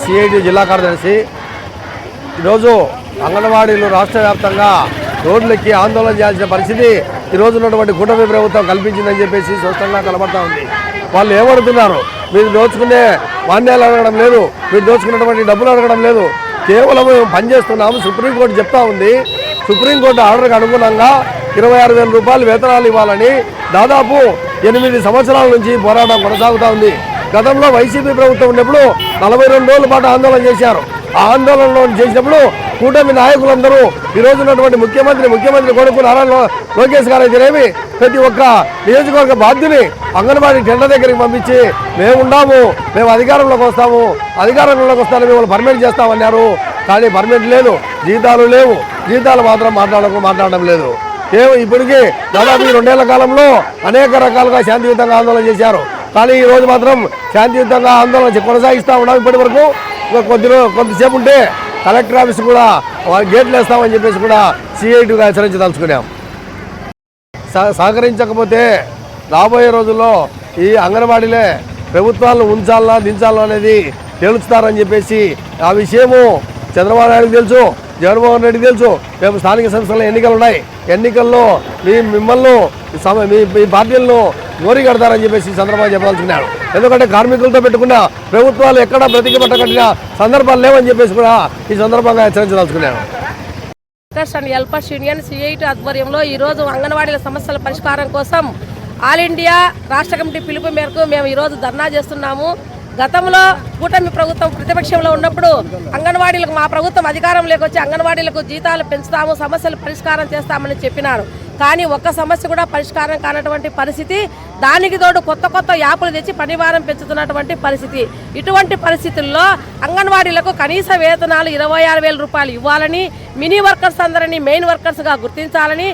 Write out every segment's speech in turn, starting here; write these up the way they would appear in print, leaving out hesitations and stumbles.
CIT జిల్లా కార్యదర్శి ఈరోజు అంగన్వాడీలు రాష్ట్ర వ్యాప్తంగా రోడ్లెక్కి ఆందోళన చేయాల్సిన పరిస్థితి ఈరోజు ఉన్నటువంటి కూటమి ప్రభుత్వం కల్పించిందని చెప్పేసి స్పష్టంగా కనబడతా ఉంది. వాళ్ళు ఏమడుతున్నారు? మీరు దోచుకునే మాన్యాలు అడగడం లేదు, మీరు దోచుకున్నటువంటి డబ్బులు అడగడం లేదు, కేవలం పనిచేస్తున్నాము. సుప్రీంకోర్టు చెప్తా ఉంది, సుప్రీంకోర్టు ఆర్డర్కి అనుగుణంగా 26,000 రూపాయలు వేతనాలు ఇవ్వాలని దాదాపు 8 సంవత్సరాల నుంచి పోరాటం కొనసాగుతూ ఉంది. గతంలో వైసీపీ ప్రభుత్వం ఉన్నప్పుడు 42 రోజుల పాటు ఆందోళన చేశారు. ఆ ఆందోళనలో చేసినప్పుడు కూటమి నాయకులందరూ ఈరోజు ఉన్నటువంటి ముఖ్యమంత్రి కొడుకు నారా లోకేష్ గారు అయితేనేమి ప్రతి ఒక్క నియోజకవర్గ బాధ్యుని అంగన్వాడీ టెండర్ దగ్గరికి పంపించి మేము అధికారంలోకి వస్తామని మిమ్మల్ని పర్మిట్ చేస్తామన్నారు. కానీ పర్మిట్ లేదు, జీతాలు లేవు, జీతాలు మాత్రం మాట్లాడడం లేదు. ఇప్పటికీ దాదాపు 2 ఏళ్ల కాలంలో అనేక రకాలుగా శాంతియుతంగా ఆందోళన చేశారు. కానీ ఈ రోజు మాత్రం శాంతియుతంగా ఆందోళన కొనసాగిస్తూ ఉన్నాం. ఇప్పటి వరకు కొంతసేపు ఉంటే కలెక్టర్ ఆఫీస్ కూడా గేట్లు వేస్తామని చెప్పేసి కూడా సిఐటిగా హెచ్చరించదలుచుకున్నాం. సహకరించకపోతే రాబోయే రోజుల్లో ఈ అంగన్వాడీలే ప్రభుత్వాలను ఉంచాలా దించాలా అనేది తేల్చుతారని చెప్పేసి ఆ విషయము చంద్రబాబు నాయుడుకి తెలుసు, జగన్మోహన్ రెడ్డికి తెలుసు. రేపు స్థానిక సంస్థల ఎన్నికలు ఉన్నాయి. ఎన్నికల్లో మిమ్మల్ని మీ పార్టీలను గోరి కడతారని చెప్పేసి చంద్రబాబు చెప్పదలుచుకున్నాడు. ఎందుకంటే కార్మికులతో పెట్టుకున్న ప్రభుత్వాలు ఎక్కడా బ్రతికి పట్టకట్టిన సందర్భాలు లేవని చెప్పేసి కూడా ఈ సందర్భంగా హెచ్చరించదలుచుకున్నాడు. హెల్పర్స్ యూనియన్ సిఐటి ఆధ్వర్యంలో ఈరోజు అంగన్వాడీల సమస్యల పరిష్కారం కోసం ఆల్ ఇండియా రాష్ట్ర కమిటీ పిలుపు మేరకు మేము ఈరోజు ధర్నా చేస్తున్నాము. గతంలో కూటమి ప్రభుత్వం ప్రతిపక్షంలో ఉన్నప్పుడు అంగన్వాడీలకు మా ప్రభుత్వం అధికారంలోకి వచ్చి అంగన్వాడీలకు జీతాలు పెంచుతాము, సమస్యలు పరిష్కారం చేస్తామని చెప్పినారు. కానీ ఒక్క సమస్య కూడా పరిష్కారం కానటువంటి పరిస్థితి. దానికి తోడు కొత్త యాపులు తెచ్చి పనిభారం పెంచుతున్నటువంటి పరిస్థితి. ఇటువంటి పరిస్థితుల్లో అంగన్వాడీలకు కనీస వేతనాలు 26,000 రూపాయలు ఇవ్వాలని, మినీ వర్కర్స్ అందరినీ మెయిన్ వర్కర్స్గా గుర్తించాలని,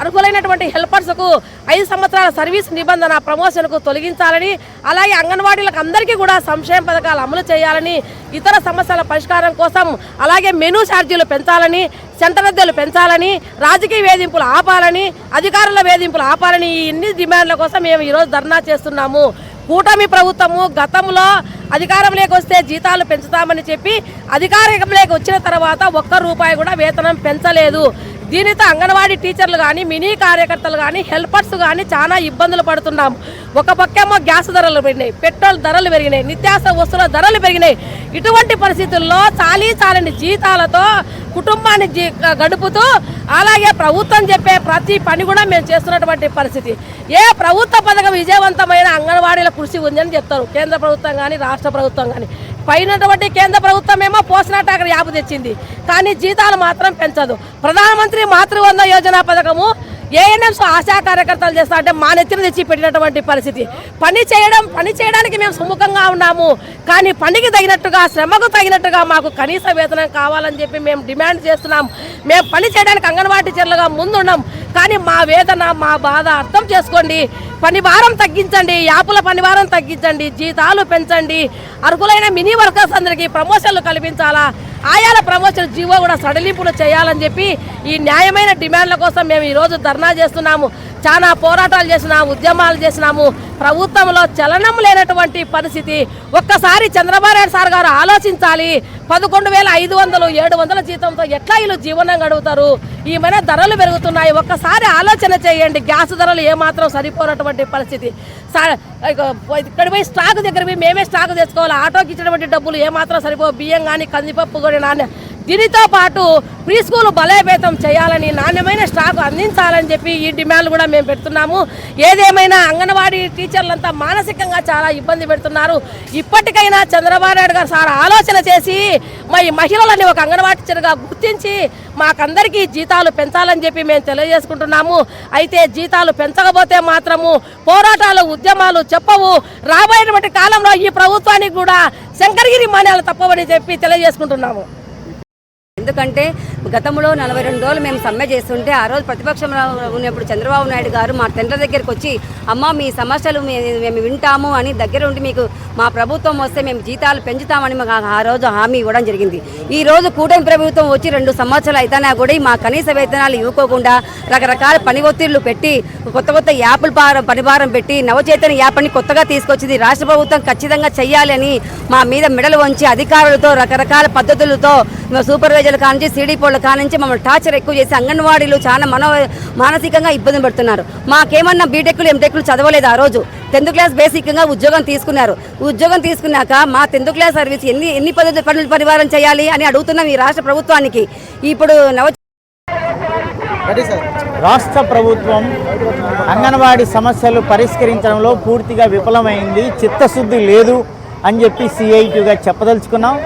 అర్హులైనటువంటి హెల్పర్స్కు 5 సంవత్సరాల సర్వీస్ నిబంధన ప్రమోషన్కు తొలగించాలని, అలాగే అంగన్వాడీలకు అందరికీ కూడా సంక్షేమ పథకాలు అమలు చేయాలని, ఇతర సమస్యల పరిష్కారం కోసం అలాగే మెనూ ఛార్జీలు పెంచాలని, సెంటర్ అద్దెలు పెంచాలని, రాజకీయ వేధింపులు ఆపాలని, అధికారుల వేధింపులు ఆపాలని ఈ ఇన్ని డిమాండ్ల కోసం మేము ఈరోజు ధర్నా చేస్తున్నాము. కూటమి ప్రభుత్వము గతంలో అధికారంలోకి వస్తే జీతాలు పెంచుతామని చెప్పి అధికారంలోకి వచ్చిన తర్వాత ₹1 కూడా వేతనం పెంచలేదు. దీనితో అంగన్వాడీ టీచర్లు కానీ, మినీ కార్యకర్తలు కానీ, హెల్పర్స్ కానీ చాలా ఇబ్బందులు పడుతున్నాం. ఒక పక్కేమో గ్యాస్ ధరలు పెరిగినాయి, పెట్రోల్ ధరలు పెరిగినాయి, నిత్యావసర వస్తువుల ధరలు పెరిగినాయి. ఇటువంటి పరిస్థితుల్లో చాలని జీతాలతో కుటుంబాన్ని గడుపుతూ అలాగే ప్రభుత్వం చెప్పే ప్రతి పని కూడా మేము చేస్తున్నటువంటి పరిస్థితి. ఏ ప్రభుత్వ పథకం విజయవంతమైన అంగన్వాడీల కృషి ఉందని చెప్తారు, కేంద్ర ప్రభుత్వం కానీ రాష్ట్ర ప్రభుత్వం కానీ. పైనటువంటి కేంద్ర ప్రభుత్వం ఏమో పోషణ యాప్ తెచ్చింది, కానీ జీతాలు మాత్రం పెంచదు. ప్రధానమంత్రి మాతృవంద యోజన పథకము ఏఎన్ఎంస్ ఆశా కార్యకర్తలు చేస్తా అంటే మా నెత్తిన తెచ్చి పెట్టినటువంటి పరిస్థితి. పని చేయడానికి మేము సుముఖంగా ఉన్నాము, కానీ పనికి తగినట్టుగా, శ్రమకు తగినట్టుగా మాకు కనీస వేతనం కావాలని చెప్పి మేము డిమాండ్ చేస్తున్నాం. మేము పని చేయడానికి అంగన్వాడీ టీచర్లుగా ముందున్నాం, కానీ మా వేదన, మా బాధ అర్థం చేసుకోండి. పని భారం తగ్గించండి, యాపుల పని భారం తగ్గించండి, జీతాలు పెంచండి, అర్హులైన మినీ వర్కర్స్ అందరికీ ప్రమోషన్లు కల్పించాలా, ఆయాల ప్రమోషన్ జీవో కూడా సడలింపులు చేయాలని చెప్పి ఈ న్యాయమైన డిమాండ్ల కోసం మేము ఈరోజు ధర్నా చేస్తున్నాము. చాలా పోరాటాలు చేసినాము, ఉద్యమాలు చేసినాము. ప్రభుత్వంలో చలనం లేనటువంటి పరిస్థితి. ఒక్కసారి చంద్రబాబు నాయుడు సార్ గారు ఆలోచించాలి. 11,500, 700 జీతంతో ఎట్లా వీళ్ళు జీవనం గడుపుతారు? ఈ మన ధరలు పెరుగుతున్నాయి. ఒక్కసారి ఆలోచన చేయండి. గ్యాస్ ధరలు ఏమాత్రం సరిపోనటువంటి పరిస్థితి. ఇక్కడ పోయి స్టాక్ దగ్గర పోయి మేమే స్టాక్ తెచ్చుకోవాలి. ఆటోకి ఇచ్చినటువంటి డబ్బులు ఏమాత్రం సరిపో. బియ్యం కానీ, కందిపప్పు కానీ, దీనితో పాటు ప్రీ స్కూల్ బలోపేతం చేయాలని, నాణ్యమైన స్టాక్ అందించాలని చెప్పి ఈ డిమాండ్లు కూడా మేము పెడుతున్నాము. ఏదేమైనా అంగన్వాడీ టీచర్లంతా మానసికంగా చాలా ఇబ్బంది పెడుతున్నారు. ఇప్పటికైనా చంద్రబాబు నాయుడు గారు సార్ ఆలోచన చేసి మహిళలని ఒక అంగన్వాడీ టీచర్గా గుర్తించి మాకందరికీ జీతాలు పెంచాలని చెప్పి మేము తెలియజేసుకుంటున్నాము. అయితే జీతాలు పెంచకపోతే మాత్రము పోరాటాలు, ఉద్యమాలు చెప్పవు. రాబోయేటువంటి కాలంలో ఈ ప్రభుత్వానికి కూడా శంకరగిరి మాన్యాలు తప్పవని చెప్పి తెలియజేసుకుంటున్నాము. ఎందుకంటే గతంలో 42 రోజులు మేము సమ్మె చేస్తుంటే ఆ రోజు ప్రతిపక్షంలో ఉన్నప్పుడు చంద్రబాబు నాయుడు గారు మా తండ్రి దగ్గరికి వచ్చి అమ్మ మీ సమస్యలు మేము వింటాము అని దగ్గర ఉండి మీకు మా ప్రభుత్వం వస్తే మేము జీతాలు పెంచుతామని మాకు ఆ రోజు హామీ ఇవ్వడం జరిగింది. ఈ రోజు కూటమి ప్రభుత్వం వచ్చి 2 సంవత్సరాలు అయితేనా కూడా మా కనీస వేతనాలు ఇవ్వకోకుండా రకరకాల పని ఒత్తిళ్లు పెట్టి కొత్త యాప్ల పనిభారం పెట్టి నవచేతన యాప్ని కొత్తగా తీసుకొచ్చింది. రాష్ట్ర ప్రభుత్వం ఖచ్చితంగా చెయ్యాలి అని మా మీద మెడలు వంచి అధికారులతో రకరకాల పద్ధతులతో సూపర్వైజర్లు కానించి సిడిపోళ్ళు కానించి మమ్మల్ని టార్చర్ ఎక్కువ చేసి అంగన్వాడీలు చాలా మానసికంగా ఇబ్బంది పడుతున్నారు. మాకేమన్నా బీటెక్లు ఎంటెక్లు చదవలేదు. ఆ రోజు 10th క్లాస్ బేసిక్గా ఉద్యోగం తీసుకున్నారు. ఉద్యోగం తీసుకున్నాక మా 10th క్లాస్ సర్వీస్ ఎన్ని పనులు పరివారం చేయాలి అని అడుగుతున్నాం ఈ రాష్ట్ర ప్రభుత్వానికి. ఇప్పుడు రాష్ట్ర ప్రభుత్వం అంగన్వాడీ సమస్యలు పరిష్కరించడంలో పూర్తిగా విఫలమైంది, చిత్తశుద్ధి లేదు అని చెప్పి సిఐటిగా చెప్పదలుచుకున్నాం.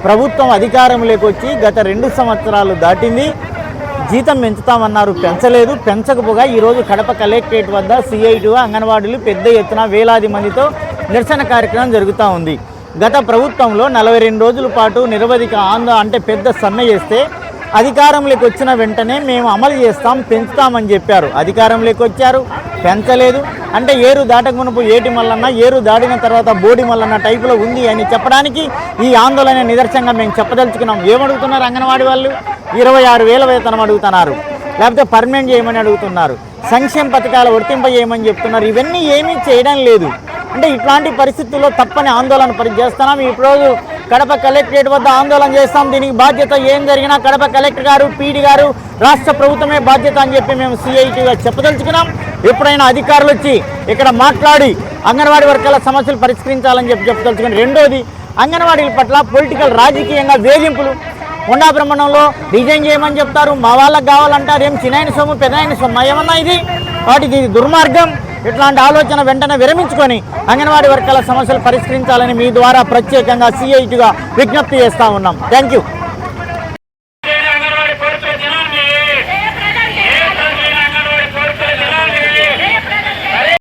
ప్రభుత్వం అధికారంలోకి వచ్చి గత 2 సంవత్సరాలు దాటింది. జీతం పెంచుతామన్నారు, పెంచలేదు. పెంచకపోగా ఈరోజు కడప కలెక్టరేట్ వద్ద సిఐటిగా అంగన్వాడీలు పెద్ద ఎత్తున వేలాది మందితో నిరసన కార్యక్రమం జరుగుతూ ఉంది. గత ప్రభుత్వంలో 42 రోజుల పాటు నిరవధిక అంటే పెద్ద సమ్మె చేస్తే అధికారంలోకి వచ్చిన వెంటనే మేము అమలు చేస్తాం, పెంచుతామని చెప్పారు. అధికారంలోకి వచ్చారు, పెంచలేదు. అంటే ఏరు దాటక మునుపు ఏటి మల్లన్న, ఏరు దాడిన తర్వాత బోడి మల్లన్న టైపులో ఉంది అని చెప్పడానికి ఈ ఆందోళన నిదర్శనంగా మేము చెప్పదలుచుకున్నాం. ఏమడుగుతున్నారు అంగన్వాడీ వాళ్ళు? 26,000 వేతనం అడుగుతున్నారు, లేకపోతే పర్మనెంట్ చేయమని అడుగుతున్నారు, సంక్షేమ పథకాలు వర్తింపజేయమని చెప్తున్నారు. ఇవన్నీ ఏమీ చేయడం లేదు. అంటే ఇట్లాంటి పరిస్థితుల్లో తప్పని ఆందోళన చేస్తున్నాం. ఈరోజు కడప కలెక్టరేట్ వద్ద ఆందోళన చేస్తాం. దీనికి బాధ్యత ఏం జరిగినా కడప కలెక్టర్ గారు, పీడీ గారు, రాష్ట్ర ప్రభుత్వమే బాధ్యత అని చెప్పి మేము సిఐటిగా చెప్పదలుచుకున్నాం. ఎప్పుడైనా అధికారులు వచ్చి ఇక్కడ మాట్లాడి అంగన్వాడీ వర్గాల సమస్యలు పరిష్కరించాలని చెప్పి చెప్పదలుచుకున్నాం. రెండోది, అంగన్వాడీల పట్ల పొలిటికల్ రాజకీయంగా వేధింపులు. కొండా బ్రహ్మణంలో డిజైన్ చేయమని చెప్తారు, మా వాళ్ళకి కావాలంటారు. ఏం చిన్నాయన సొమ్ము పెద్దాయన సొమ్ము ఏమన్నా ఇది? వాటికి ఇది దుర్మార్గం. ఇట్లాంటి ఆలోచన వెంటనే విరమించుకొని అంగన్వాడీ వర్గాల సమస్యలు పరిష్కరించాలని మీ ద్వారా ప్రత్యేకంగా సిఐటిగా విజ్ఞప్తి చేస్తూ ఉన్నాం. Thank you.